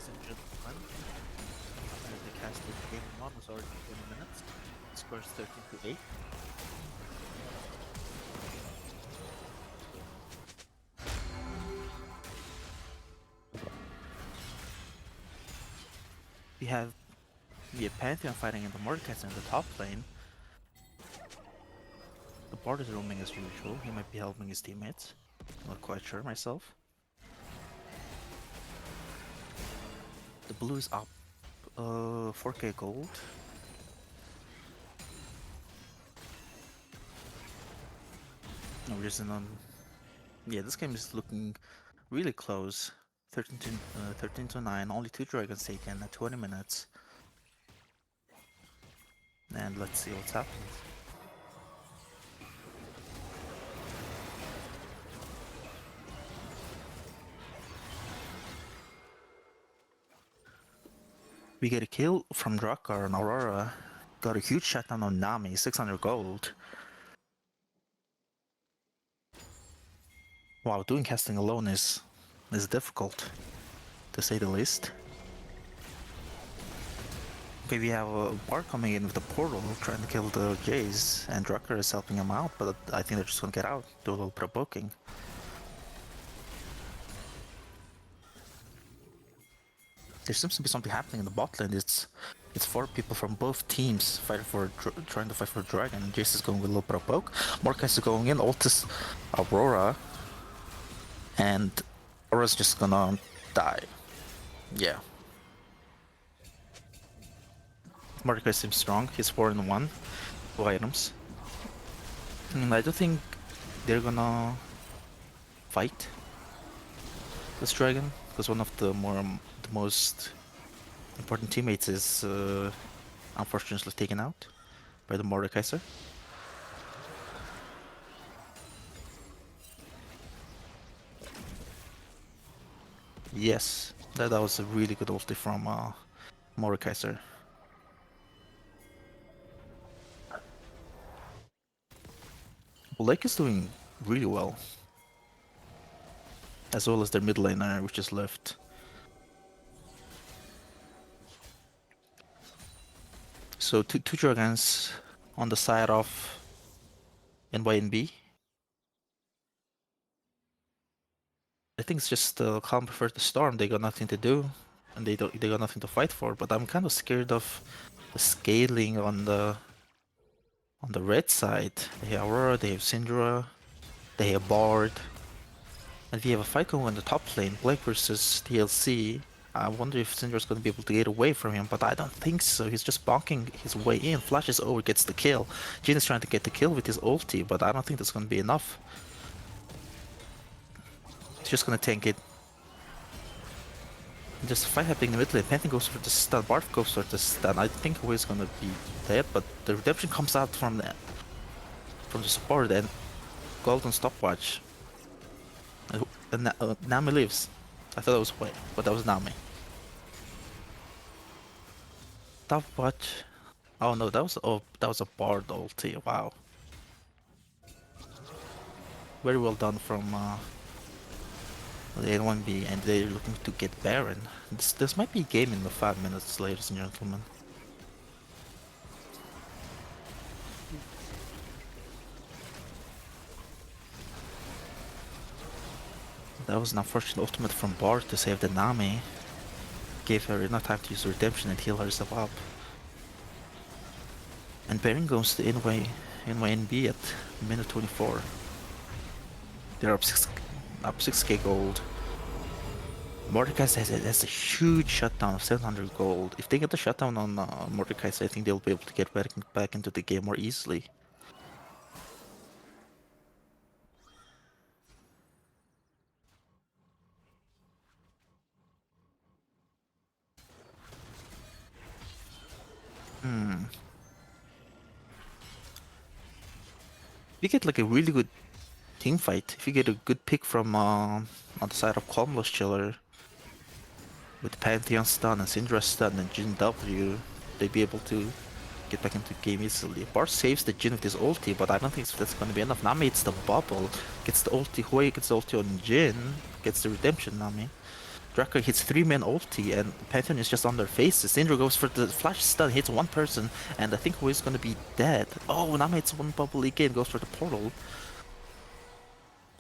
ladies and gentlemen. The cast of game 1 was already 20 minutes. Score is 13-8. We have Pantheon fighting in the Mordekaiser in the top lane. The bard is roaming as usual. He might be helping his teammates. Not quite sure myself. The blue is up 4k gold. No reason yeah, this game is looking really close. 13 to 9, only 2 dragons taken at 20 minutes. And let's see what's happening. We get a kill from Drakkar and Aurora. Got a huge shutdown on Nami, 600 gold. Wow, doing casting alone is difficult, to say the least. Okay, we have a bard coming in with the portal, trying to kill the Jays, and Drakkar is helping him out, but I think they're just gonna get out, do a little provoking. There seems to be something happening in the bot lane. It's 4 people from both teams trying to fight for Dragon. Jace is going with a little provoke. Mordekaiser is going in, ultis Aurora, and Aurora's just gonna die. Yeah. Mordekaiser seems strong. He's 4-1, 2 items. And I don't think they're gonna fight this dragon, because one of the most important teammates is unfortunately taken out by the Mordekaiser. Yes, that was a really good ulti from Mordekaiser. Blake is doing really well, as well as their mid laner, which is left. So two dragons on the side of NYNB. I think it's just Calm prefers the Storm. They got nothing to do, and they got nothing to fight for. But I'm kind of scared of the scaling on the red side. They have Aurora, they have Syndra, they have Bard, and we have a fight going on the top lane, Blake versus TLC. I wonder if Syndra's going to be able to get away from him, but I don't think so. He's just bonking his way in, flashes over, gets the kill. Jhin is trying to get the kill with his ulti, but I don't think that's going to be enough. He's just going to tank it. Just a fight happening in the mid lane. Pantheon goes for the stun, Bard goes for the stun. I think Hui's going to be dead, but the redemption comes out from the support and golden stopwatch. And Nami lives. I thought it was Hui, but that was Nami. Stopwatch. Oh no, that was a Bard ulti. Wow. Very well done from the NYNB, and they're looking to get Baron. This might be a game in the 5 minutes, ladies and gentlemen. That was an unfortunate ultimate from Bard to save the Nami. Gave her enough time to use redemption and heal herself up. And Baron goes to NYNB at minute 24. They're up 6k gold. Mordekaiser has a huge shutdown of 700 gold. If they get the shutdown on Mordekaiser, I think they'll be able to get back into the game more easily. If you get like a really good team fight, if you get a good pick from on the side of Qualmless Chiller, with Pantheon stun and Syndra stun and Jhin W, they'd be able to get back into the game easily. Bard saves the Jhin with his ulti, but I don't think that's going to be enough. Nami hits the bubble, gets the ulti, Hui gets the ulti on Jhin, gets the redemption Nami. Drakkar hits 3-man ulti and Pantheon is just on their faces. Syndra goes for the flash stun, hits one person, and I think who is gonna be dead. Oh, Nami hits one bubble again, goes for the portal.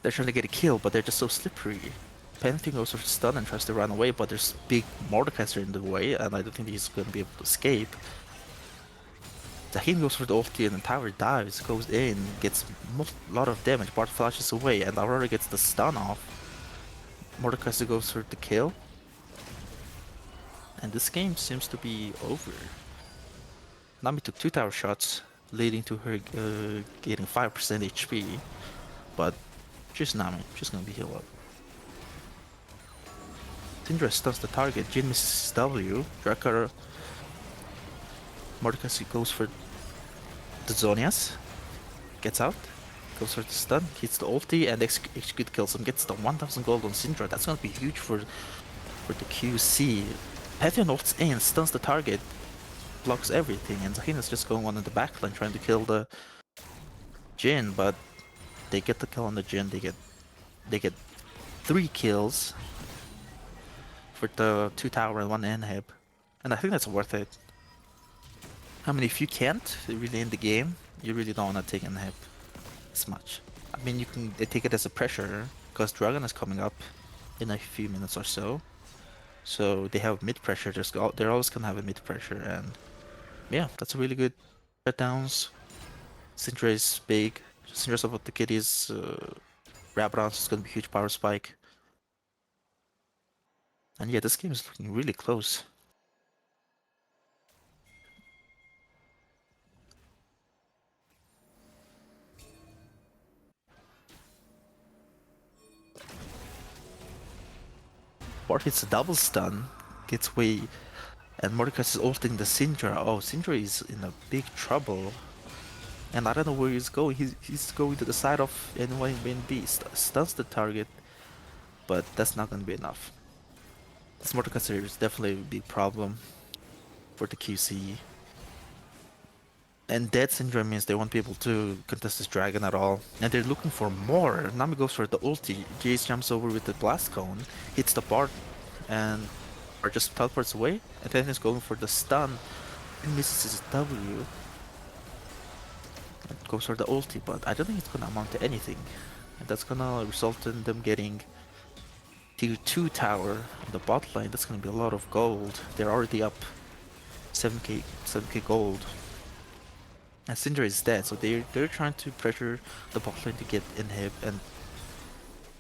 They're trying to get a kill, but they're just so slippery. Pantheon goes for the stun and tries to run away, but there's big Mordekaiser in the way, and I don't think he's gonna be able to escape. Zahin goes for the ulti and the tower dives, goes in, gets a lot of damage, Bart flashes away, and Aurora gets the stun off. Mordekaiser goes for the kill. And this game seems to be over. Nami took 2 tower shots, leading to her getting 5% HP. But she's Nami, she's gonna be healed up. Syndra stuns the target, Jin misses W, Drakkar Mordekaiser goes for the Zonias, gets out, goes for the stun, hits the ulti, and execute kills him, gets the 1000 gold on Syndra. That's gonna be huge for the QC. Pantheon ults in, stuns the target, blocks everything, and Zahin is just going on in the backline trying to kill the Jhin, but they get the kill on the Jhin. They get 3 kills for the 2 tower and 1 inhib, and I think that's worth it. I mean, if you can't really end the game, you really don't want to take inhib as much. I mean, you can take it as a pressure because Dragon is coming up in a few minutes or so. So they have mid pressure. They're always gonna have a mid pressure, and yeah, that's a really good shutdowns. Syndra is big. Syndra's about the kitties. Rabadon is gonna be huge power spike. And yeah, this game is looking really close. Bart hits a double stun, gets away, and Mordekaiser is ulting the Syndra. Oh, Syndra is in a big trouble. And I don't know where he's going. He's going to the side of NYNB. Stuns the target, but that's not gonna be enough. This Mordekaiser is definitely a big problem for the QC. And dead syndrome means they won't be able to contest this dragon at all. And they're looking for more. Nami goes for the ulti. Jace jumps over with the blast cone, hits the Bard, and Bard just teleports away. And then he's going for the stun and misses his W. And goes for the ulti, but I don't think it's gonna amount to anything. And that's gonna result in them getting tier 2 tower in the bot lane. That's gonna be a lot of gold. They're already up 7k gold. And Syndra is dead, so they're trying to pressure the bot lane to get inhib and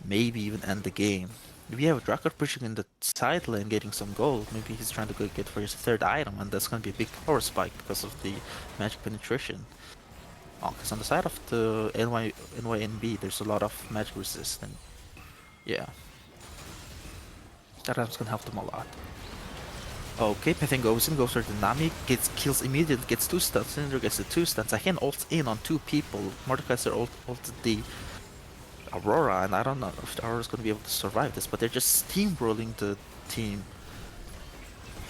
maybe even end the game. If you have Drakkar pushing in the side lane getting some gold, maybe he's trying to go get for his 3rd item, and that's gonna be a big power spike because of the magic penetration. Oh, because on the side of the NYNB there's a lot of magic resist, and yeah. That item's gonna help them a lot. Okay, Python goes in, goes for the Nami, kills immediately, gets 2 stuns, Syndra gets the 2 stuns. I can ult in on 2 people. Mordekaiser ulted the Aurora, and I don't know if the Aurora's gonna be able to survive this, but they're just steamrolling the team.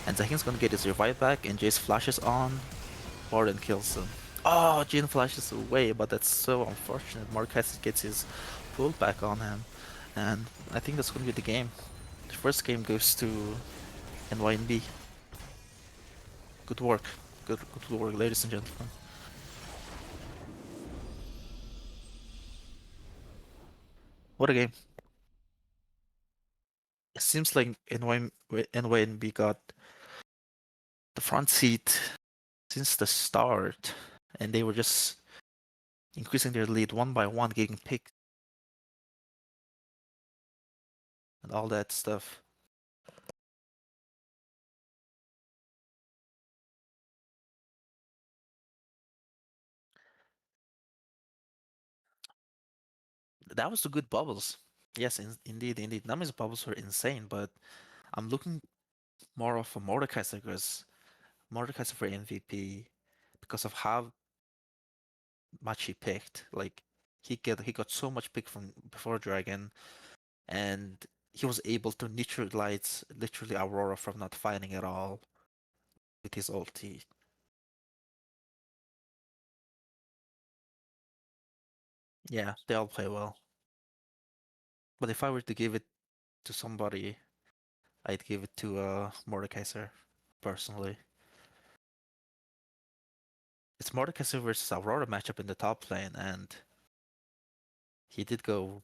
And Zahin's gonna get his revive back, and Jace flashes on Bard and kills him. Oh, Jhin flashes away, but that's so unfortunate. Mordekaiser gets his pull back on him, and I think that's gonna be the game. The first game goes to NYNB. Good work. Good work, ladies and gentlemen. What a game. It seems like NYNB got the front seat since the start, and they were just increasing their lead one by one, getting picked, and all that stuff. That was the good bubbles. Yes, indeed. Nami's bubbles were insane, but I'm looking more of a Mordekaiser because Mordekaiser for MVP because of how much he picked. Like he got so much pick from before Dragon, and he was able to neutralize literally Aurora from not fighting at all with his ulti. Yeah, they all play well. But if I were to give it to somebody, I'd give it to Mordekaiser, personally. It's Mordekaiser versus Aurora matchup in the top lane, and he did go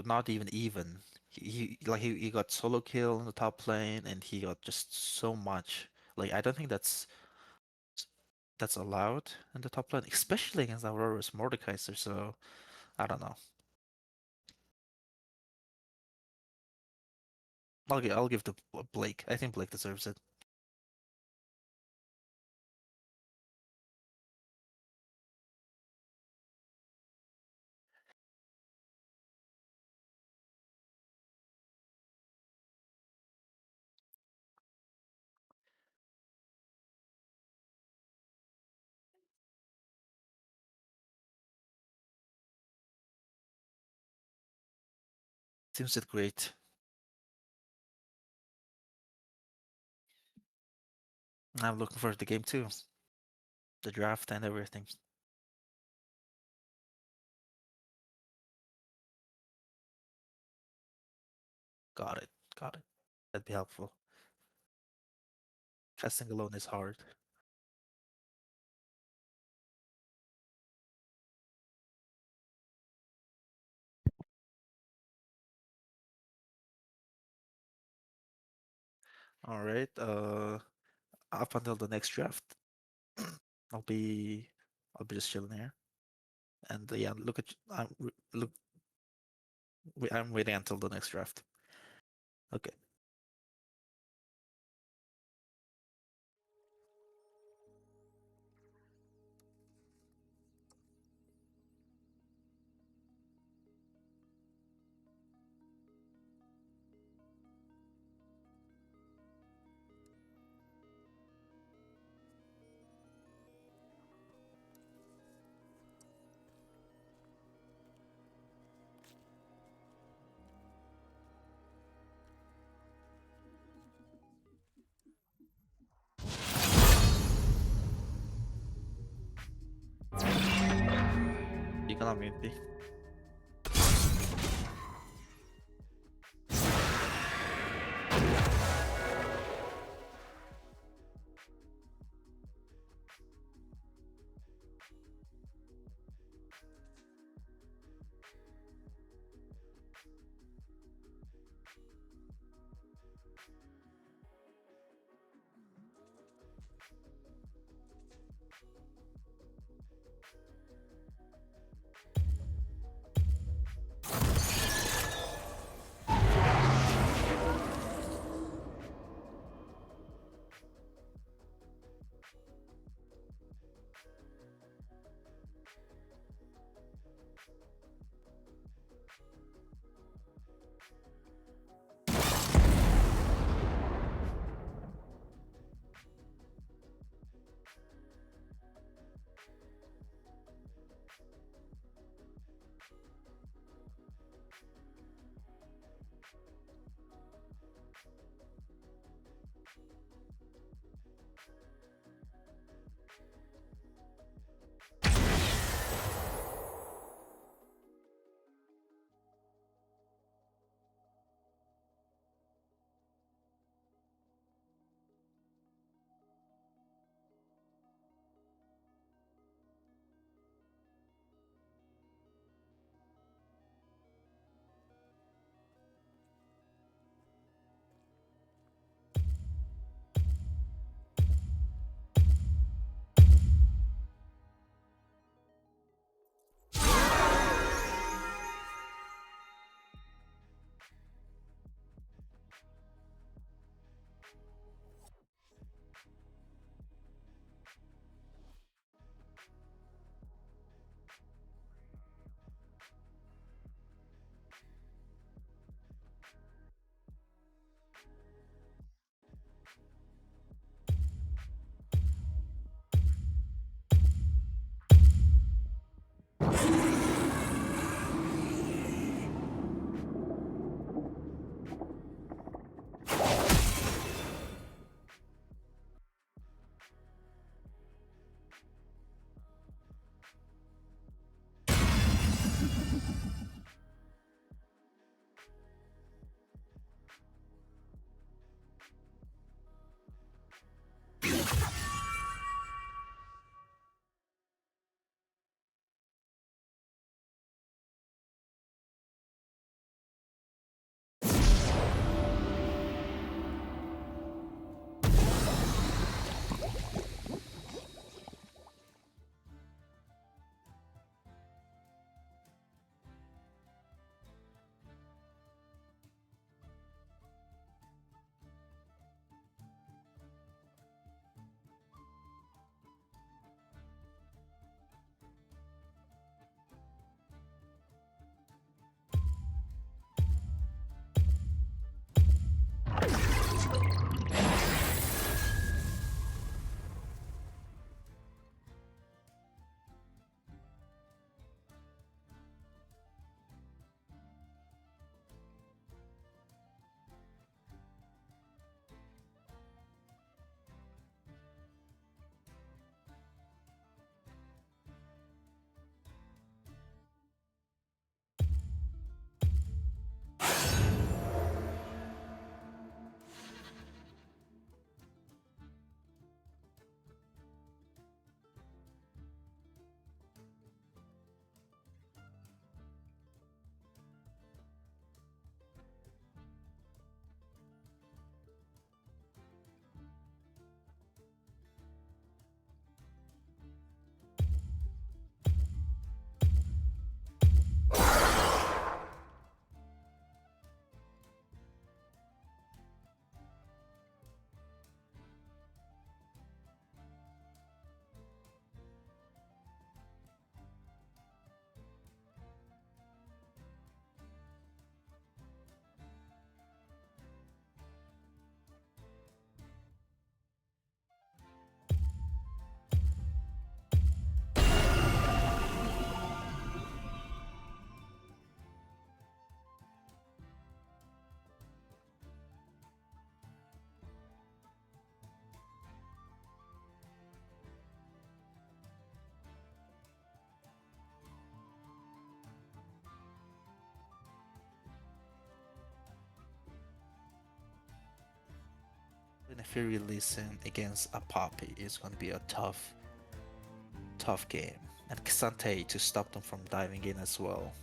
not even. He got solo kill in the top lane, and he got just so much. Like, I don't think that's allowed in the top lane, especially against Aurora's Mordekaiser. So I don't know. I'll give to Blake. I think Blake deserves it. Seems it great. I'm looking forward to the game too. The draft and everything. Got it. Got it. That'd be helpful. Casting alone is hard. All right. Up until the next draft, I'll be just chilling here. And yeah, I'm waiting until the next draft. Okay. You can unmute me. Fury Lee Sin against a Poppy is going to be a tough game. And Xante to stop them from diving in as well.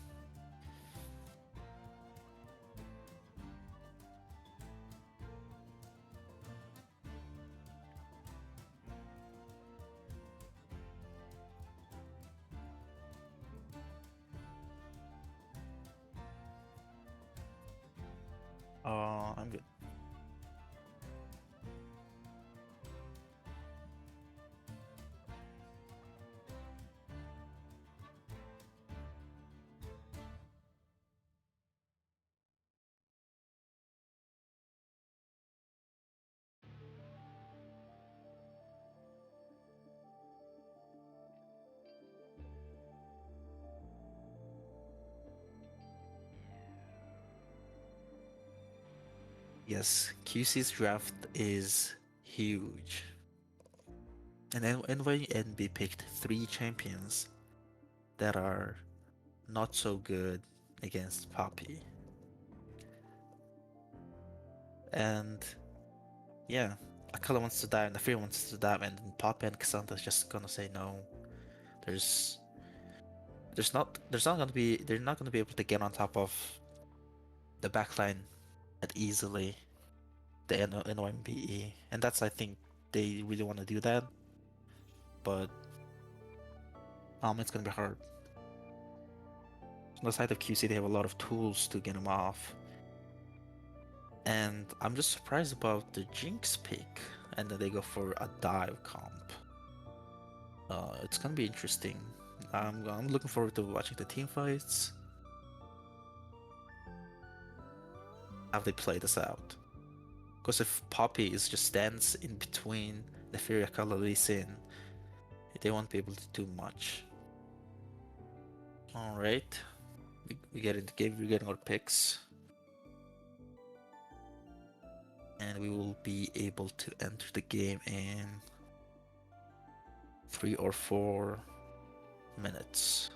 I'm good. Yes, QC's draft is huge. And then NYNB picked 3 champions that are not so good against Poppy. And yeah, Akala wants to dive, and Nafir wants to dive, and then Poppy and Xanta's just gonna say no. There's they're not gonna be able to get on top of the backline that easily, the NYMBE. And that's, I think, they really want to do that, but it's gonna be hard. On the side of QC, they have a lot of tools to get him off. And I'm just surprised about the Jinx pick, and then they go for a dive comp. It's gonna be interesting. I'm looking forward to watching the team fights. How they play this out. Because if Poppy just stands in between the Fury Akala Lee Sin, they won't be able to do much. Alright. We get in the game, we're getting our picks. And we will be able to enter the game in 3 or 4 minutes.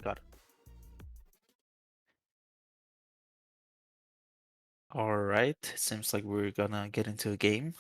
Got it. Alright, seems like we're gonna get into a game.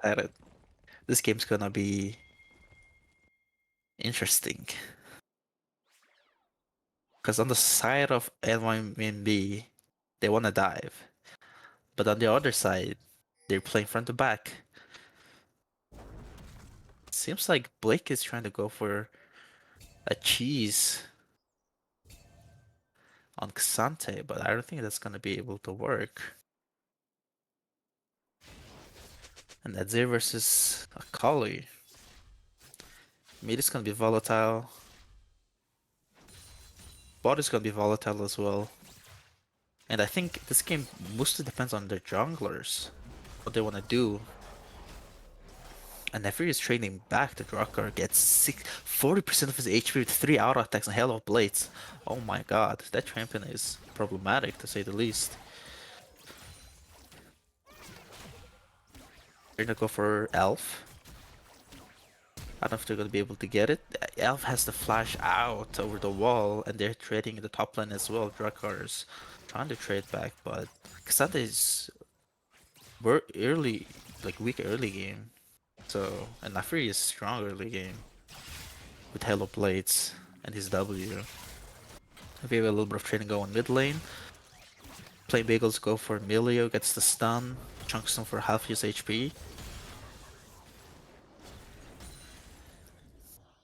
Excited. This game's gonna be interesting. Because on the side of NYNB, they wanna dive. But on the other side, they're playing front to back. Seems like Blake is trying to go for a cheese on Xante, but I don't think that's gonna be able to work. And Adzir versus Akali. Mid is gonna be volatile. Bot is gonna be volatile as well. And I think this game mostly depends on their junglers, what they wanna do. And Nefer is training back. The Drucker gets 40% of his HP with 3 auto attacks and Hell of Blades. Oh my god, that champion is problematic to say the least. They're gonna go for Elf. I don't know if they're gonna be able to get it. Elf has the flash out over the wall, and they're trading in the top lane as well. Drakar's trying to trade back, but Cassandra is early, like weak early game. So, and Nafri is strong early game with Halo Blades and his W. We have a little bit of trading going mid lane. Plain Bagels go for Emilio, gets the stun, chunks him for half his HP.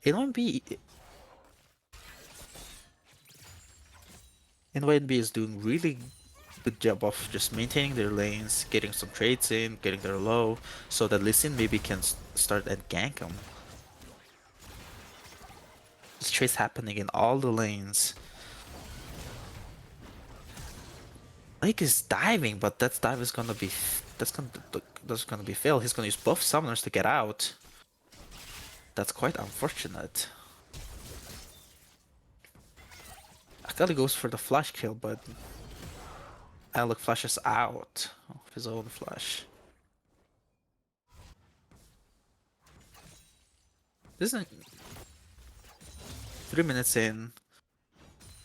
NYNB is doing really good job of just maintaining their lanes, getting some trades in, getting their low, so that Lee Sin maybe can start and gank them. This trade's happening in all the lanes. Blake is diving, but that dive is gonna be that's gonna be fail. He's gonna use both summoners to get out. That's quite unfortunate. Akali goes for the flash kill, but Alec flashes out of his own flash. This isn't 3 minutes in.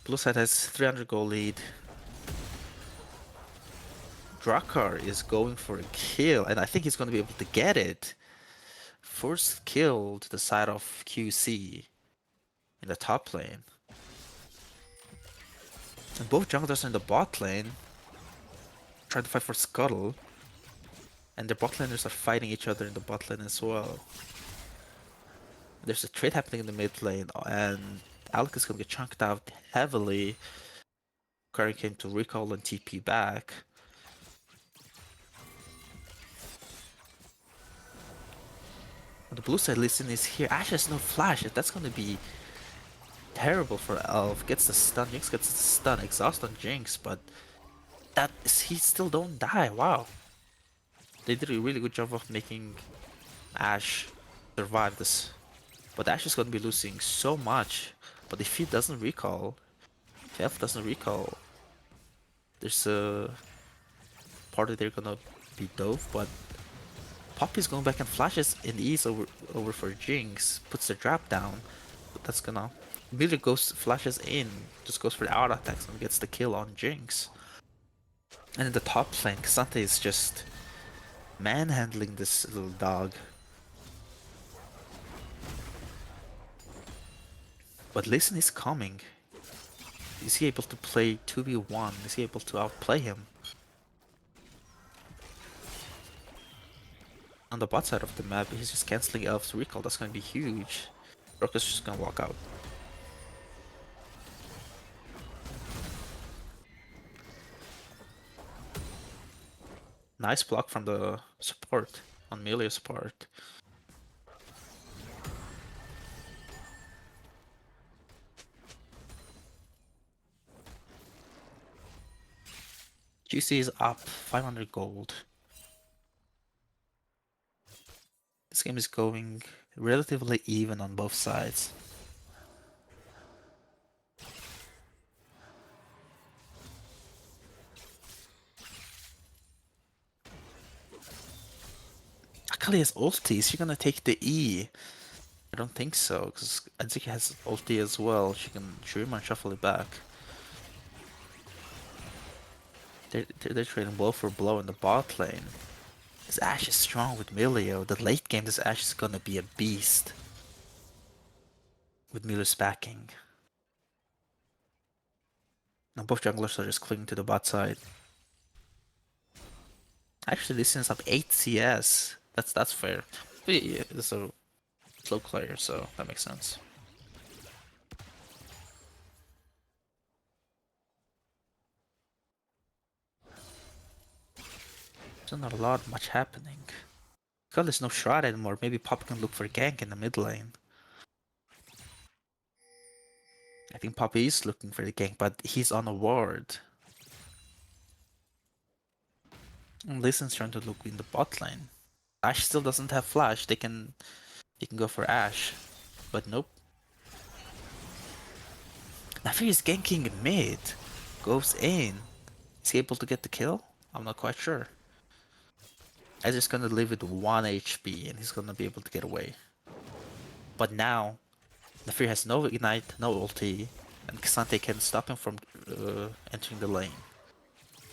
Blue side has 300 gold lead. Drakar is going for a kill, and I think he's going to be able to get it. First kill to the side of QC in the top lane. And both junglers are in the bot lane, trying to fight for Scuttle. And the bot laners are fighting each other in the bot lane as well. There's a trade happening in the mid lane, and Alec is going to get chunked out heavily. Curry came to recall and TP back. On the blue side, Lee Sin is here. Ashe has no flash. That's going to be terrible for Elf. Gets the stun. Jinx gets the stun. Exhaust on Jinx, but he still don't die. Wow. They did a really good job of making Ashe survive this. But Ashe is going to be losing so much. But if he doesn't recall, if Elf doesn't recall, there's a party they're gonna be dope, but Poppy's going back and flashes in ease over for Jinx, puts the drop down, but that's gonna immediately goes flashes in, just goes for the auto attacks and gets the kill on Jinx. And in the top lane, Cassandra is just manhandling this little dog. But listen, is coming. Is he able to play 2v1? Is he able to outplay him? On the bot side of the map, he's just cancelling Elf's recall. That's gonna be huge. Rock is just gonna walk out. Nice block from the support on melee support. GC is up 500 gold. This game is going relatively even on both sides. Akali has ulti. Is she gonna take the E? I don't think so, because Adziki has ulti as well. She can Shurima and shuffle it back. They're trading blow for blow in the bot lane. This Ashe is strong with Milio. The late game, this Ashe is gonna be a beast. With Milio's backing. Now both junglers are just clinging to the bot side. Actually, this is up 8 CS. That's fair. But yeah, it's a slow player, so that makes sense. There's not a lot much happening. Because there's no shroud anymore, maybe Pop can look for gank in the mid lane. I think Poppy is looking for the gank, but he's on a ward. And Listen's trying to look in the bot lane. Ashe still doesn't have flash. They can go for Ashe, but nope. Nafi is ganking mid. Goes in. Is he able to get the kill? I'm not quite sure. I'm just gonna leave it 1 HP and he's gonna be able to get away. But now, Nafi has no ignite, no ulti, and Cassandra can stop him from entering the lane.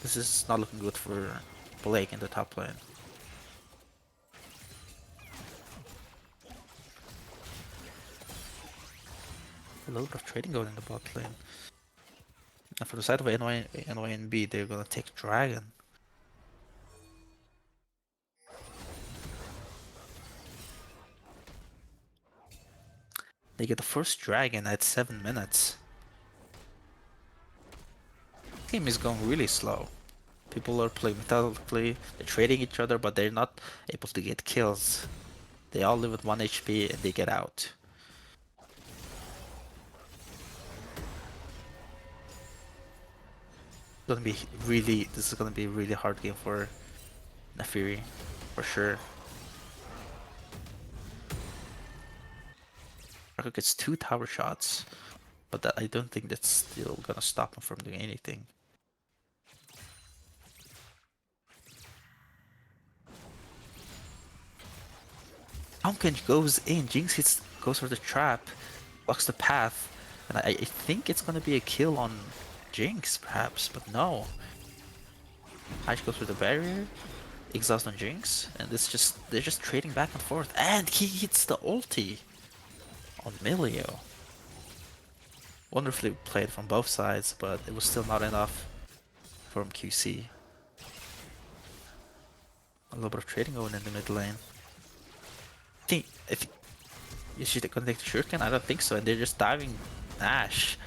This is not looking good for Blake in the top lane. A lot of trading going in the bot lane. And for the side of NYNB, they're gonna take Dragon. They get the first Dragon at 7 minutes. The game is going really slow. People are playing methodically, they're trading each other, but they're not able to get kills. They all live with 1 HP and they get out. This is gonna be a really hard game for Naafiri, for sure. Raka gets 2 tower shots, but I don't think that's still gonna stop him from doing anything. Pumpkin goes in, Jinx goes for the trap, blocks the path, and I think it's gonna be a kill on Jinx, perhaps, but no. Ashe goes for the barrier, exhaust on Jinx, and they're just trading back and forth, and he hits the ulti on Milio. Wonderfully played from both sides, but it was still not enough from QC. A little bit of trading going in the mid lane. If is she gonna take the shuriken? I don't think so, and they're just diving Ashe.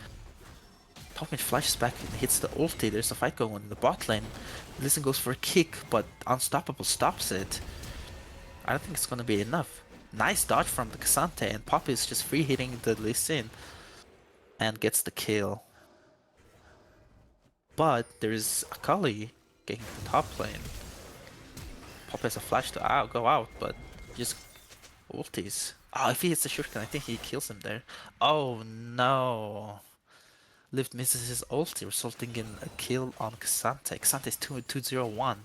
Pumpkin flashes back and hits the ulti. There's a fight going on in the bot lane. Listen goes for a kick, but Unstoppable stops it. I don't think it's gonna be enough. Nice dodge from the Cassandra, and Poppy is just free hitting the Lee Sin and gets the kill. But there is Akali getting the top lane. Poppy has a flash to go out, but just ultis. Oh, if he hits the shuriken, I think he kills him there. Oh no. Lift misses his ulti, resulting in a kill on Cassandra. Cassandra is 2-0-1.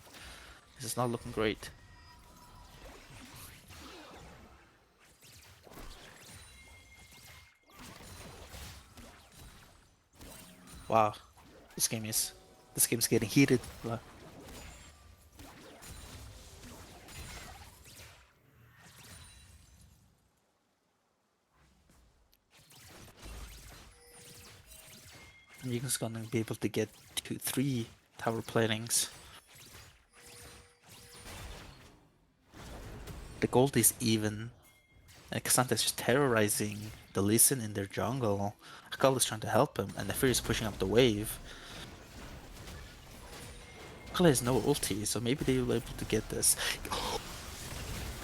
This is not looking great. Wow, this game is getting heated. Jinx gonna be able to get 3 tower planings. The gold is even. And Cassandra is just terrorizing the Lee Sin in their jungle. Akali is trying to help him, and the Fury is pushing up the wave. Akali has no ulti, so maybe they will be able to get this.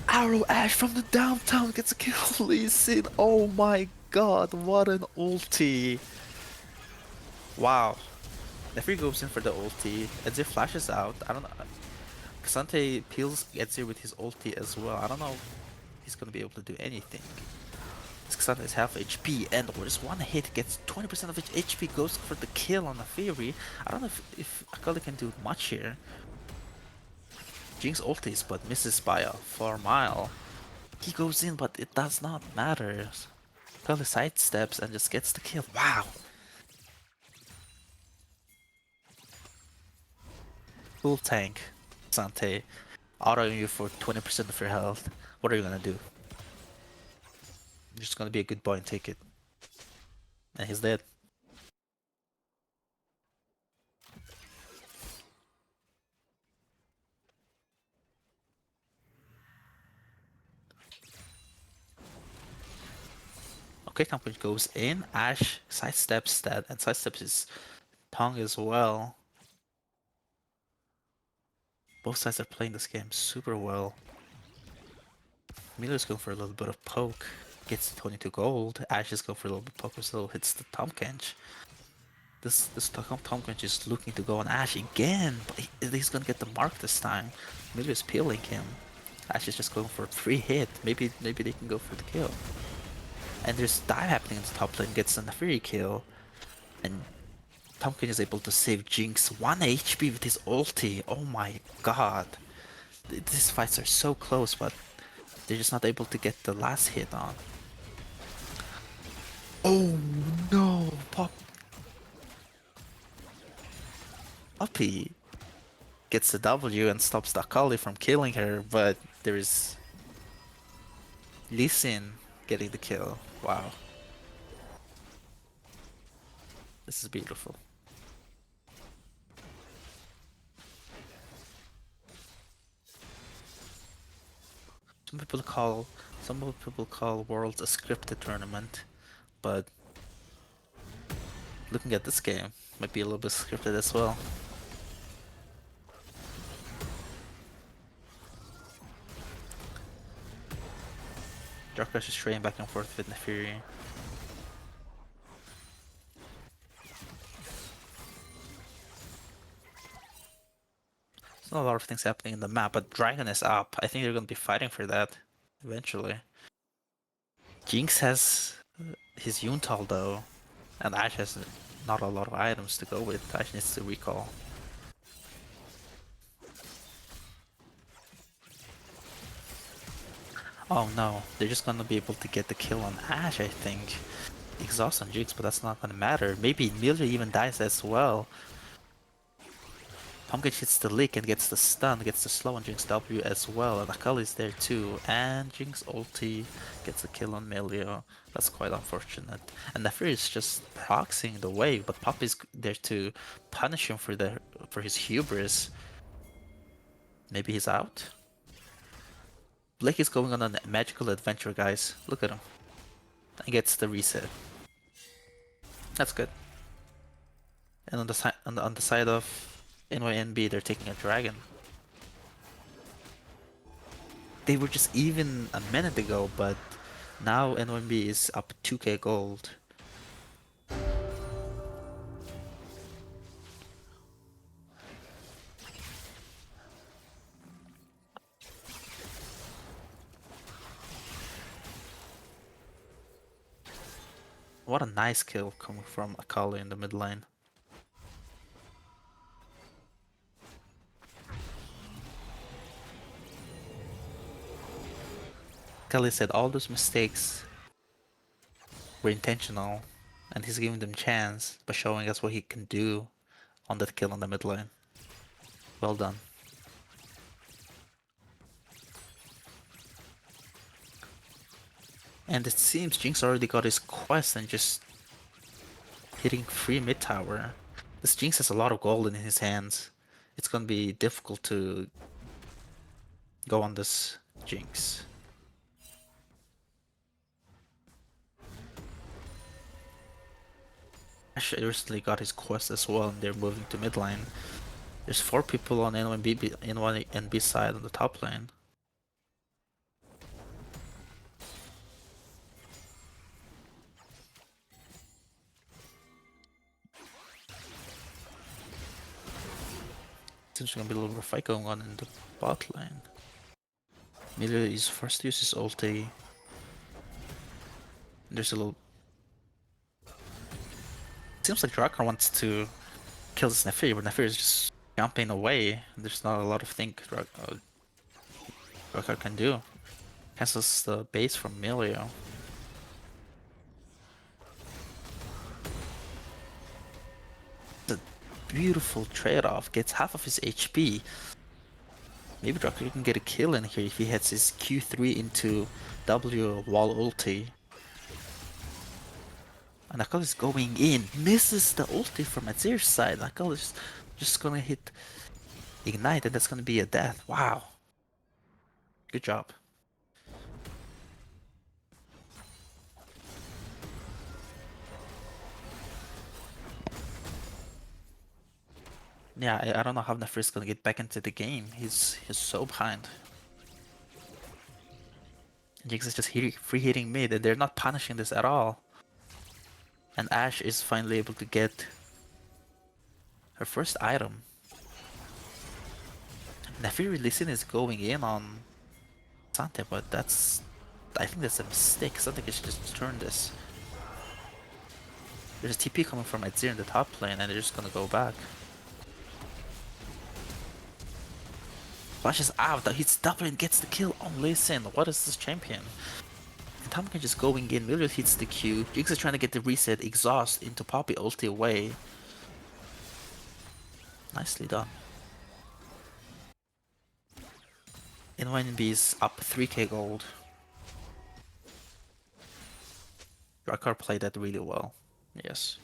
Arrow Ash from the downtown gets a kill. Lee Sin. Oh my god, what an ulti! Wow. The Fury goes in for the ulti. Edzir flashes out. I don't know. Cassandra peels Edzir with his ulti as well. I don't know if he's gonna be able to do anything. Cassandra is half HP, and with one hit gets 20% of its HP, goes for the kill on the Fury. I don't know if Akali can do much here. Jinx ultis, but misses by a 4 mile. He goes in, but it does not matter. Akali sidesteps and just gets the kill. Wow! Full tank, Sante. Autoing you for 20% of your health. What are you gonna do? You're just gonna be a good boy and take it. And he's dead. Okay, Tampage goes in. Ashe sidesteps that, and sidesteps his tongue as well. Both sides are playing this game super well. Miller's going for a little bit of poke. Gets 22 gold. Ashe is going for a little bit of poke, so hits the Tomkench. This Tomkench is looking to go on Ashe again, but he's gonna get the mark this time. Miller is peeling him. Ashe is just going for a free hit. Maybe they can go for the kill. And there's dive happening in the top lane, gets an Fury kill. And Tomkench is able to save Jinx 1 HP with his ulti. Oh my god. These fights are so close, but they're just not able to get the last hit on. Oh no! Poppy gets the W and stops the Akali from killing her, but there is Lee Sin getting the kill. Wow. This is beautiful. Some people call Worlds a scripted tournament, but looking at this game, might be a little bit scripted as well. Darkrush is trading back and forth with the Fury. There's not a lot of things happening in the map, but Dragon is up. I think they're going to be fighting for that eventually. Jinx has his Yuntal though, and Ashe has not a lot of items to go with. Ashe needs to recall. Oh no, they're just gonna be able to get the kill on Ashe, I think. Exhaust on Jinx, but that's not gonna matter. Maybe Mildred even dies as well. Tomkench hits the lick and gets the stun, gets the slow on Jinx W as well, and Akali's there too. And Jinx ulti gets a kill on Melio. That's quite unfortunate. And Nefer is just proxying the wave, but Pop is there to punish him for his hubris. Maybe he's out? Blake is going on a magical adventure, guys. Look at him. And gets the reset. That's good. And on the side of NYNB, they're taking a dragon. They were just even a minute ago, but now NYNB is up 2k gold. What a nice kill coming from Akali in the mid lane. Akali said all those mistakes were intentional, and he's giving them chance by showing us what he can do on that kill on the mid lane. Well done. And it seems Jinx already got his quest and just hitting free mid tower. This Jinx has a lot of gold in his hands. It's gonna be difficult to go on this Jinx. Actually, recently got his quest as well, and they're moving to mid lane. There's 4 people on NYNB side on the top lane. Seems gonna be a little bit of fight going on in the bot lane. Emilio is first to use his ulti. There's a little. Seems like Drakar wants to kill this Naafiri, but Naafiri is just jumping away. There's not a lot of things Drakar can do. Cancels the base from Emilio. It's a beautiful trade-off. Gets half of his HP. Maybe Drakar can get a kill in here if he hits his Q3 into W wall ulti. And Akali is going in. Misses the ulti from Azir's side. Akali is just gonna hit Ignite and that's gonna be a death. Wow. Good job. Yeah, I don't know how Naafiri is gonna get back into the game. He's so behind. Jinx is just free hitting mid and they're not punishing this at all. And Ashe is finally able to get her first item. Naafiri Lee is going in on Sante, but I think that's a mistake. I think it should just turn this. There's a TP coming from Azir in the top lane and they're just gonna go back. Flashes out, that hits double and gets the kill on Lee Sin. What is this champion? And Tamkin just going in, Miller hits the Q. Jinx is trying to get the reset, exhaust into Poppy ulti away. Nicely done. NYNB is up 3k gold. Drakar played that really well. Yes.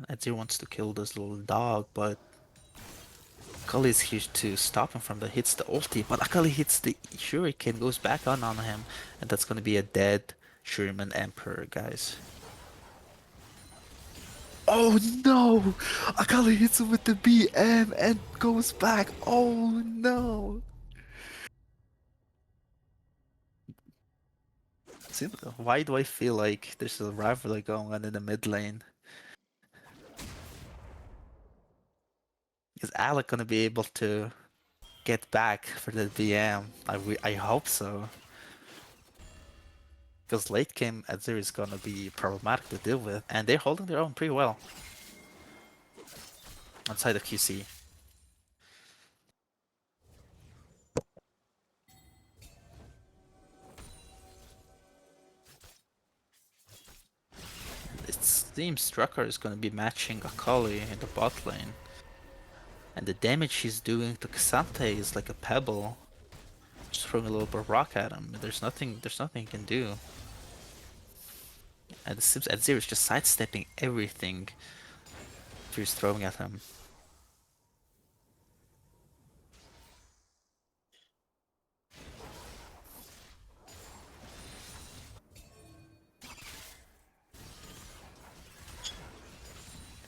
Azir wants to kill this little dog, but Akali is here to stop him from the hits the ulti, but Akali hits the Shuriken, goes back on him, and that's gonna be a dead Shuriman Emperor, guys. Oh no! Akali hits him with the BM and goes back. Oh no! Why do I feel like there's a rivalry going on in the mid lane? Is Alec gonna be able to get back for the BM? I hope so. Because late game Azir is gonna be problematic to deal with, and they're holding their own pretty well. Outside of QC. It seems Drakar is gonna be matching Akali in the bot lane. And the damage he's doing to K'Sante is like a pebble. Just throwing a little bit of rock at him. There's nothing he can do. And it seems Azir is just sidestepping everything he's throwing at him.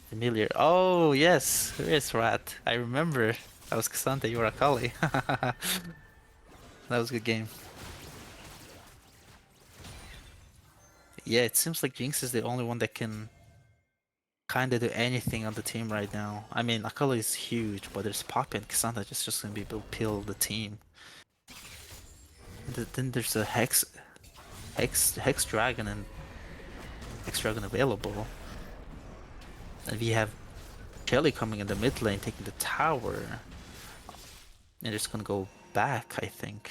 Familiar. Oh yes, there is Rat. I remember. That was K'Sante, you were Akali. That was a good game. Yeah, it seems like Jinx is the only one that can kinda do anything on the team right now. I mean, Akali is huge, but there's Poppy and K'Sante just gonna be able to peel the team. And then there's a Hex Dragon and Hex Dragon available. And we have Shelly coming in the mid lane, taking the tower. And they're just gonna go back, I think.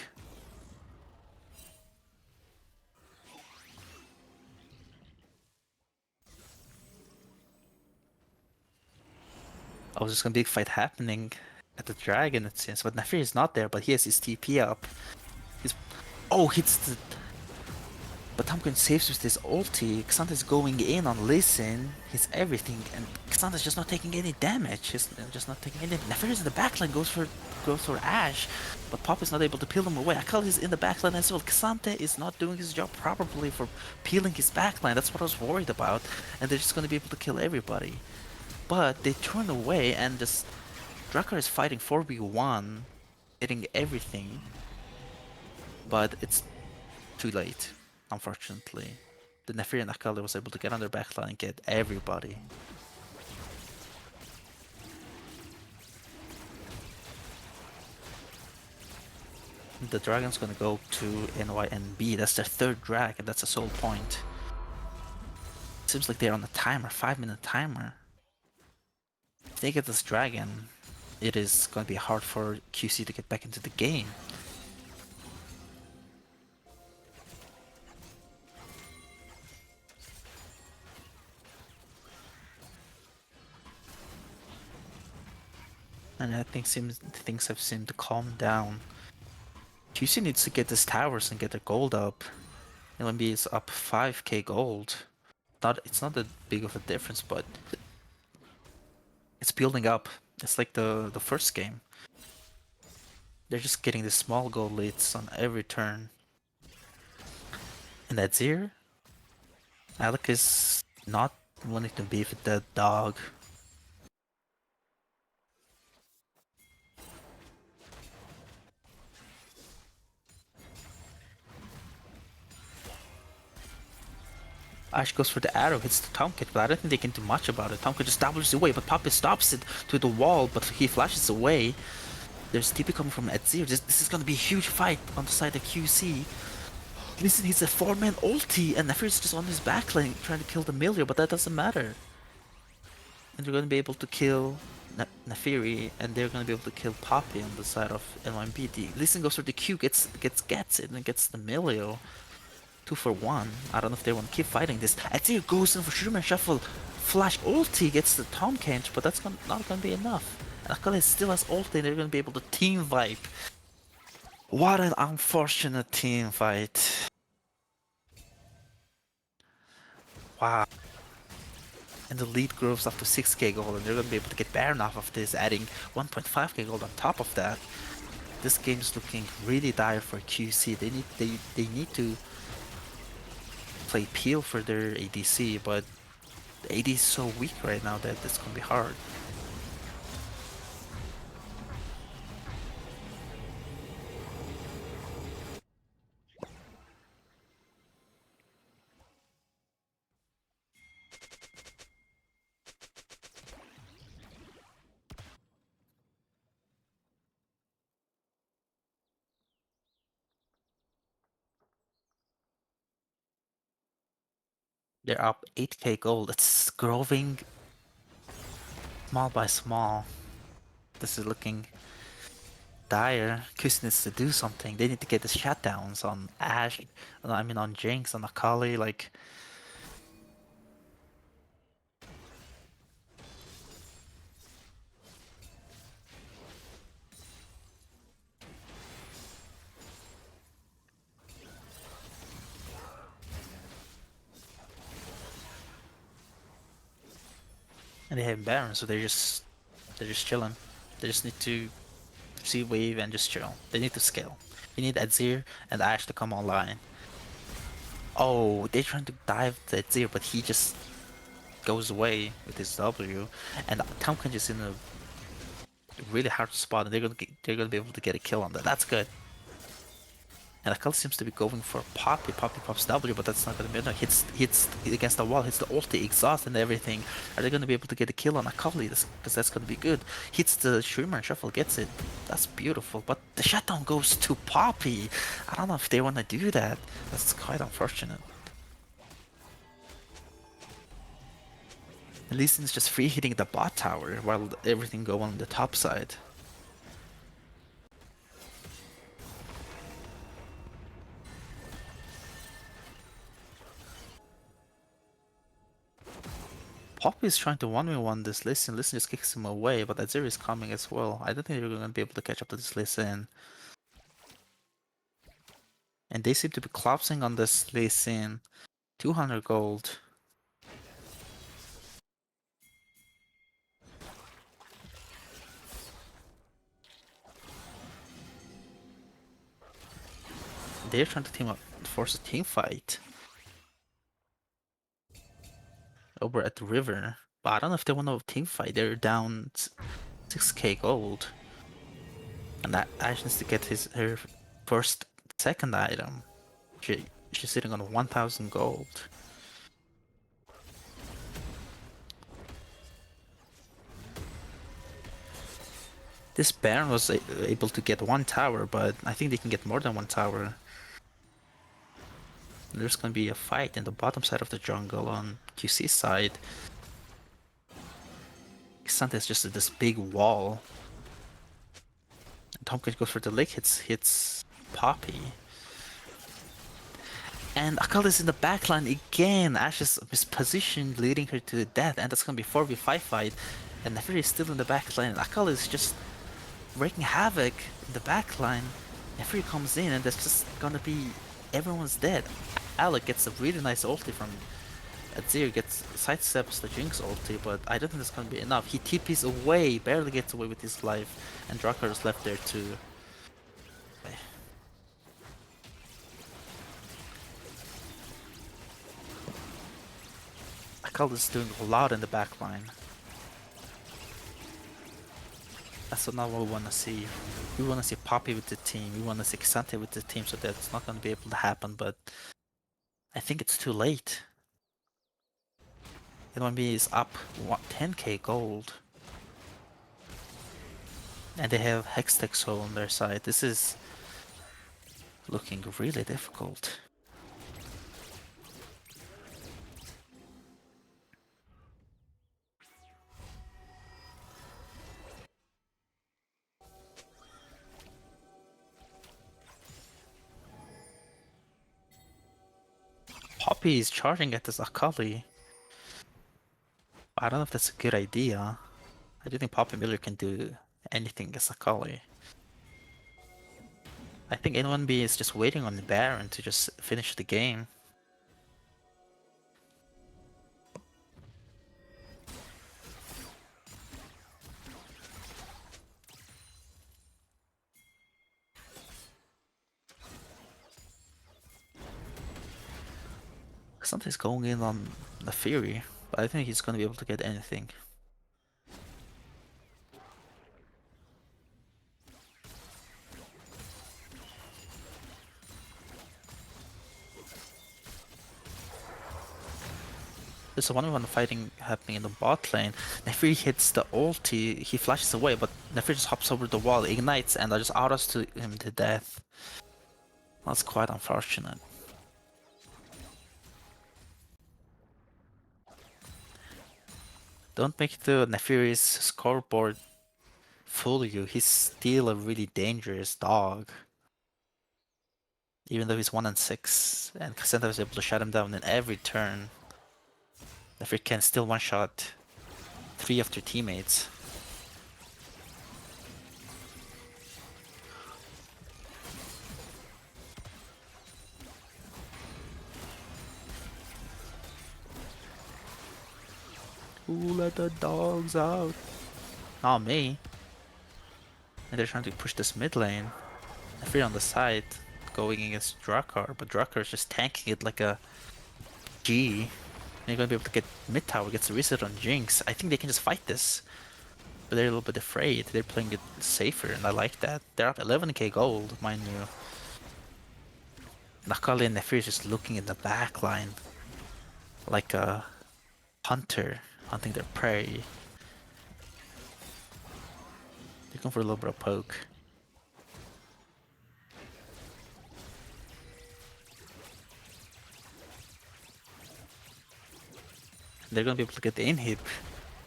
Oh, there's gonna be a fight happening at the dragon, it seems. But Nafir is not there, but he has his TP up. He's... Oh, hits the... But Tomkin saves with his ulti. Xanta's going in on Listen, his everything, and Xanta's just not taking any damage. He's just not taking any. Nafir is in the backline, goes for Ashe, but Pop is not able to peel him away. Akali is in the backline as well. Xanta is not doing his job properly for peeling his backline. That's what I was worried about, and they're just gonna be able to kill everybody. But they turn away, and just Drakar is fighting 4v1, getting everything, but it's too late. Unfortunately, the Nefiri and Akali was able to get on their backline and get everybody. The dragon's gonna go to NYNB. That's their third drag, and that's a sole point. Seems like they're on a timer, 5-minute timer. If they get this dragon, it is gonna be hard for QC to get back into the game. And I think things have seemed to calm down. QC needs to get these towers and get their gold up. NYNB is up 5k gold. It's not that big of a difference, but it's building up. It's like the first game. They're just getting the small gold leads on every turn. And that's here. Alec is not wanting to beef with that dog. Ashe goes for the arrow, hits the Tomcat, but I don't think they can do much about it. Tomcat just doubles away, but Poppy stops it to the wall, but he flashes away. There's TP coming from Adzir. This is gonna be a huge fight on the side of QC. Listen, he's a 4-man ulti, and Nefir's just on his backline trying to kill the Milio, but that doesn't matter. And they're gonna be able to kill Nefiri, and they're gonna be able to kill Poppy on the side of NYNB. Listen goes for the Q, gets it, and gets the Milio. 2 for 1. I don't know if they want to keep fighting this. Adzir goes in for Schumann Shuffle. Flash ulti gets the Tom Kench, but that's not gonna be enough. And Akali still has ulti, and they're gonna be able to team fight. What an unfortunate team fight. Wow. And the lead grows up to 6k gold, and they're gonna be able to get Baron off of this, adding 1.5k gold on top of that. This game is looking really dire for QC. They need to play Peel for their ADC, but the AD is so weak right now that it's gonna be hard. They're up 8k gold. It's growing small by small. This is looking dire. QC needs to do something. They need to get the shutdowns on Ashe. I mean on Jinx, on Akali, like... And they have Baron, so they're just chilling. They just need to see wave and just chill. They need to scale. We need Adzir and Ashe to come online. Oh, they're trying to dive the Adzir, but he just goes away with his W. And Tomkin is in a really hard spot, and they're gonna be able to get a kill on that. That's good. And Akali seems to be going for Poppy. Poppy pops W, but that's not gonna be enough. Hits against the wall, hits the ulti, exhaust, and everything. Are they gonna be able to get a kill on Akali? Because that's gonna be good. Hits the Shimmer and Shuffle, gets it. That's beautiful. But the shutdown goes to Poppy. I don't know if they wanna do that. That's quite unfortunate. Lee Sin's just free hitting the bot tower while everything go on the top side. Poppy is trying to 1v1 this Lee Sin. Lee Sin just kicks him away, but Azir is coming as well. I don't think they're going to be able to catch up to this Lee Sin. And they seem to be collapsing on this Lee Sin. 200 gold. They're trying to team up, force a team fight over at the river. But I don't know if they want to team fight. They're down 6k gold. And that Ash needs to get her second item. She's sitting on 1000 gold. This Baron was able to get one tower, but I think they can get more than one tower. There's gonna be a fight in the bottom side of the jungle on QC side. Xante is just this big wall. Tomkins goes for the lick, hits Poppy. And Akali is in the backline again. Ashe is mispositioned, leading her to death, and that's gonna be 4v5 fight. And Nefertiti is still in the backline, and Akali is just wreaking havoc in the backline. Nefertiti comes in, and that's just gonna be everyone's dead. Alec gets a really nice ulti from Azir, sidesteps the Jinx ulti, but I don't think that's gonna be enough. He TPs away, barely gets away with his life, and Drakar is left there too. Akali is doing a lot in the backline. That's not what we want to see. We want to see Poppy with the team, we want to see Xante with the team, so that's not going to be able to happen, but I think it's too late. NYNB is up 10k gold. And they have Hextech on their side. This is looking really difficult. Poppy is charging at this Akali. I don't know if that's a good idea. I do think Poppy Miller can do anything against Akali. I think N1B is just waiting on the Baron to just finish the game. Something's going in on the Fury, but I think he's gonna be able to get anything. There's a 1v1 fighting happening in the bot lane. Nefiri hits the ulti, he flashes away, but Nefiri just hops over the wall, ignites, and just autos to him to death. That's quite unfortunate. Don't make the Nefiri's scoreboard fool you, he's still a really dangerous dog. Even though he's 1-6, and Cassandra was able to shut him down in every turn. Nefiri can still one-shot 3 of their teammates. Ooh, let the dogs out. Not me. And they're trying to push this mid lane. Nefiri on the side, going against Drakar, but Drakar is just tanking it like a G. And you're gonna be able to get mid tower, gets a reset on Jinx. I think they can just fight this. But they're a little bit afraid. They're playing it safer, and I like that. They're up 11k gold, mind you. Akali and Nefiri is just looking in the back line like a hunter hunting their prey. They're going for a little bit of poke. They're gonna be able to get the inhib,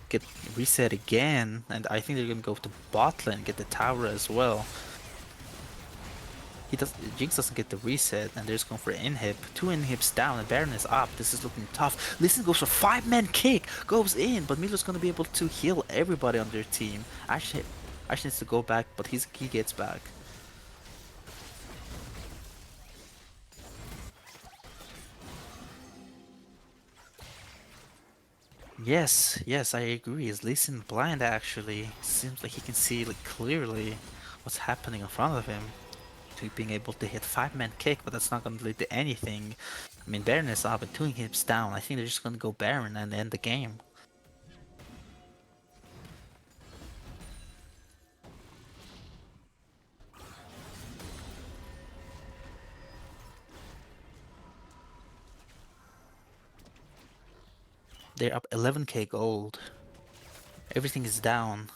get reset again, and I think they're gonna go to bot lane, get the tower as well. Jinx doesn't get the reset, and they're just going for inhib. 2 inhibs down, and Baron is up. This is looking tough. Listen goes for 5-man kick, goes in, but Milo's gonna be able to heal everybody on their team. Actually needs to go back, but he gets back. Yes, I agree. Is Listen blind actually? Seems like he can see like clearly what's happening in front of him. To being able to hit 5-man kick, but that's not gonna lead to anything. I mean, Baron is up and 2 hits down. I think they're just gonna go Baron and end the game. They're up 11k gold. Everything is down.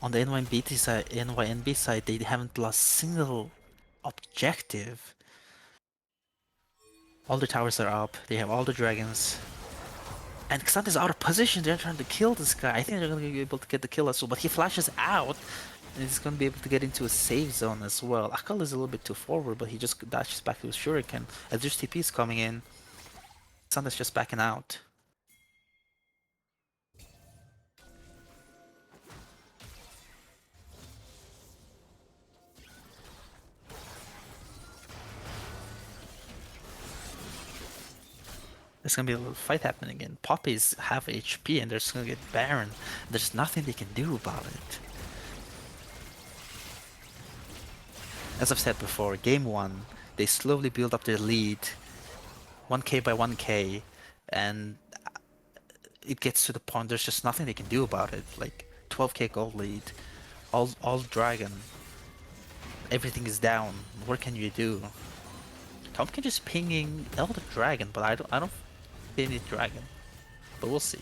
On the NYNB side, they haven't lost single objective. All the towers are up. They have all the dragons. And Xanth is out of position. They're trying to kill this guy. I think they're gonna be able to get the kill as well. But he flashes out. And he's gonna be able to get into a safe zone as well. Akal is a little bit too forward, but he just dashes back to his shuriken. As there's TPs coming in, Xanth is just backing out. There's gonna be a little fight happening again. Poppy's half HP and they're just gonna get Baron. There's nothing they can do about it. As I've said before, game 1, they slowly build up their lead, 1k by 1k, and it gets to the point there's just nothing they can do about it. Like 12k gold lead, all dragon, everything is down. What can you do? Tom can just pinging Elder Dragon, but I don't ping it dragon. But we'll see.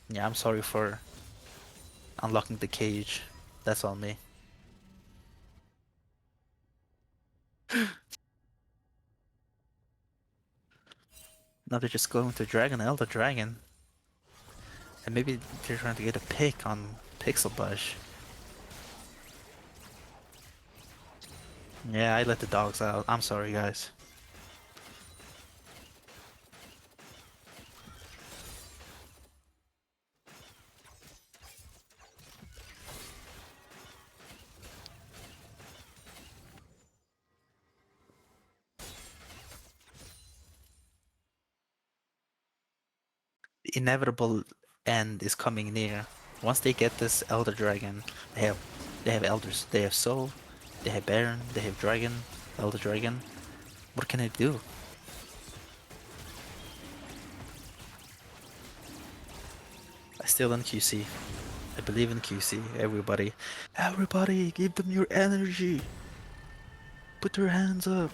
Yeah, I'm sorry for unlocking the cage. That's on me. Now they're just going to Dragon, Elder Dragon. And maybe they're trying to get a pick on Pixel Bush. Yeah, I let the dogs out. I'm sorry, guys. The inevitable end is coming near. Once they get this Elder Dragon, they have Elders. They have Soul, they have Baron, they have Dragon, Elder Dragon. What can they do? I still in QC. I believe in QC. Everybody. Everybody, give them your energy. Put your hands up.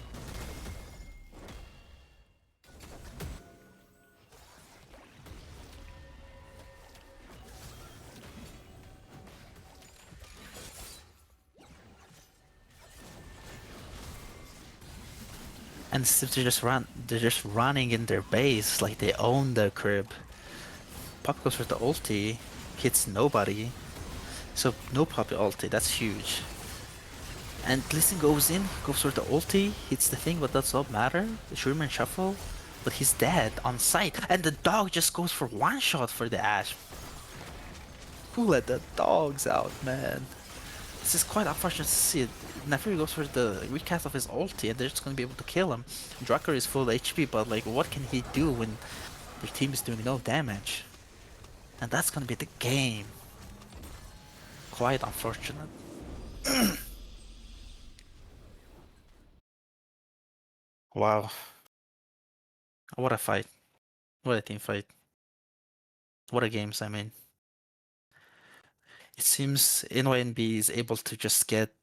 And if they're just running in their base like they own their crib. Pop goes for the ulti, hits nobody. So no Poppy ulti, that's huge. And Listen goes in, goes for the ulti, hits the thing, but that's not matter. The Shuriman shuffle, but he's dead on sight. And the dog just goes for one shot for the Ashe. Who let the dogs out, man? This is quite unfortunate to see. Neferi goes for the recast of his ulti and they're just gonna be able to kill him. Drucker is full HP, but like what can he do when your team is doing no damage? And that's gonna be the game. Quite unfortunate. Wow. What a fight. What a team fight. What a games, I mean. It seems NYNB is able to just get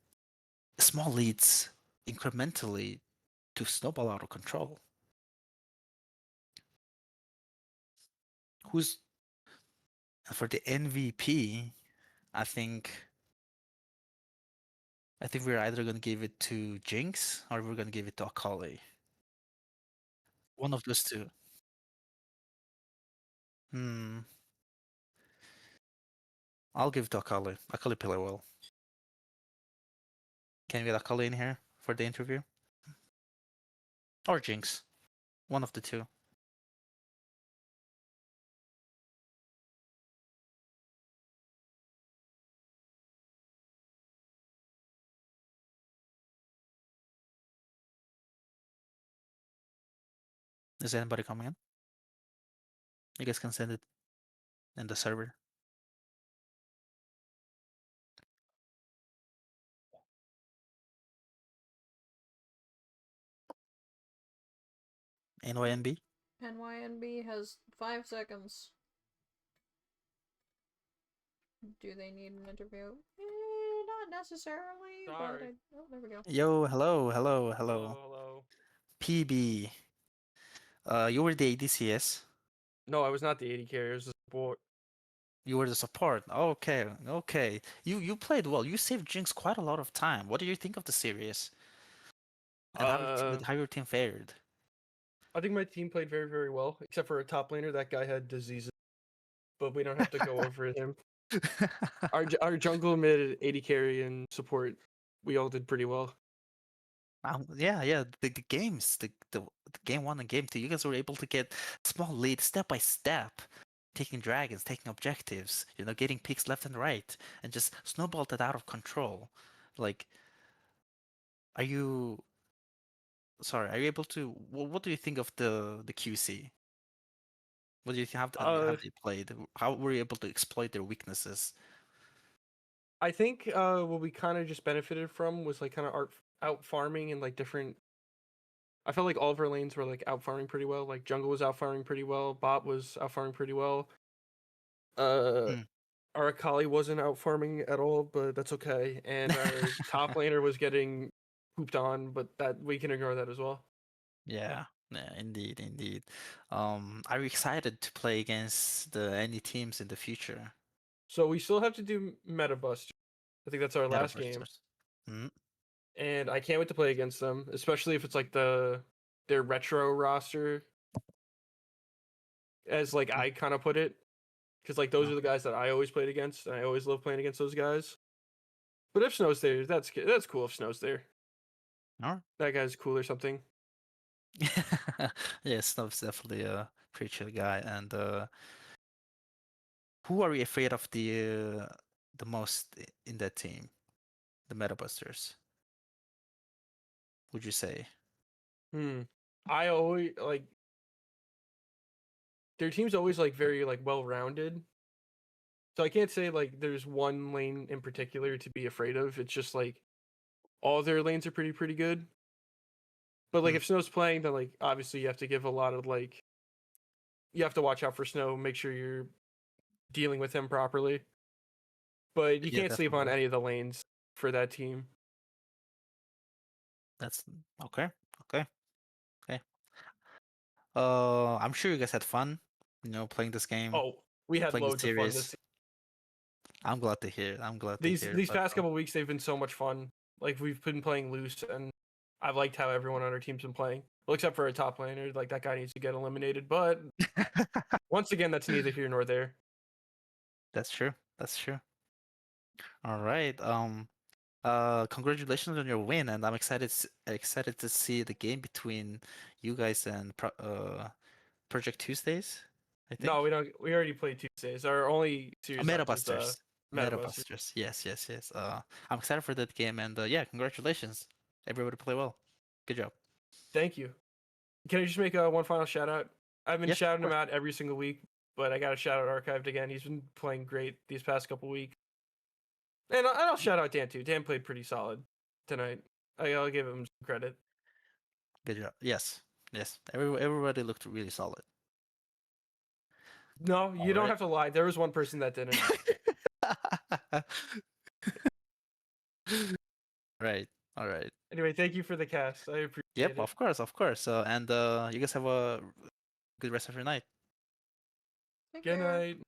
small leads incrementally to snowball out of control. Who's for the MVP? I think we're either gonna give it to Jinx or we're gonna give it to Akali. One of those two. I'll give to Akali. Akali play well. Can we get Akali in here for the interview? Or Jinx. One of the two. Is anybody coming in? You guys can send it in the server. NYNB? NYNB has 5 seconds. Do they need an interview? Not necessarily, Sorry. but oh, there we go. Yo, hello. Hello. PB. You were the ADCS. No, I was not the 80 carrier. I was the support. You were the support. Okay. You played well. You saved Jinx quite a lot of time. What do you think of the series? And how your team fared? I think my team played very, very well, except for a top laner. That guy had diseases, but we don't have to go over him. Our jungle, mid, 80 carry, and support, we all did pretty well. Yeah. The games, the game 1 and game 2, you guys were able to get small lead step by step, taking dragons, taking objectives, getting picks left and right, and just snowballed it out of control. Like, are you able to? What do you think of the QC? What do you think? How have they played? How were you able to exploit their weaknesses? I think what we kind of just benefited from was like kind of out farming and like different. I felt like all of our lanes were like out farming pretty well. Like jungle was out farming pretty well. Bot was out farming pretty well. Our Akali wasn't out farming at all, but that's okay. And our top laner was getting pooped on, but that we can ignore that as well. Yeah, indeed. Are you excited to play against any teams in the future? So we still have to do Meta Busters. I think that's our last game. Mm-hmm. And I can't wait to play against them, especially if it's like their retro roster, as like I kind of put it, because like those are the guys that I always played against, and I always love playing against those guys. But if Snow's there, that's cool. If Snow's there, that guy's cool or something. Yeah, Snow's definitely a pretty chill guy. And who are you afraid of the most in that team? The Meta Busters, would you say? I always like their team's always like very like well-rounded. So I can't say like there's one lane in particular to be afraid of. It's just like all their lanes are pretty good. But like if Snow's playing, then like obviously you have to give a lot of like you have to watch out for Snow, make sure you're dealing with him properly. But you can't sleep on any of the lanes for that team. That's okay. I'm sure you guys had fun, playing this game. Oh, we had loads of fun this. I'm glad to hear. These past couple weeks they've been so much fun. Like we've been playing loose, and I've liked how everyone on our team's been playing. Well, except for a top laner, like that guy needs to get eliminated. But once again, that's neither here nor there. That's true. All right. Congratulations on your win, and I'm excited to see the game between you guys and Project Tuesdays, I think. No, we don't. We already played Tuesdays. Our only series Meta Busters. Meta Busters. Yes. I'm excited for that game, and yeah, congratulations. Everybody play well. Good job. Thank you. Can I just make one final shout out? I've been shouting him out every single week, but I got to shout out Archived again. He's been playing great these past couple weeks. And I'll shout out Dan too. Dan played pretty solid tonight. I'll give him some credit. Good job. Yes. Everybody looked really solid. No, you don't have to lie. There was one person that didn't. Right. All right. Anyway, thank you for the cast. I appreciate it. Yep, of course. And you guys have a good rest of your night. Good night.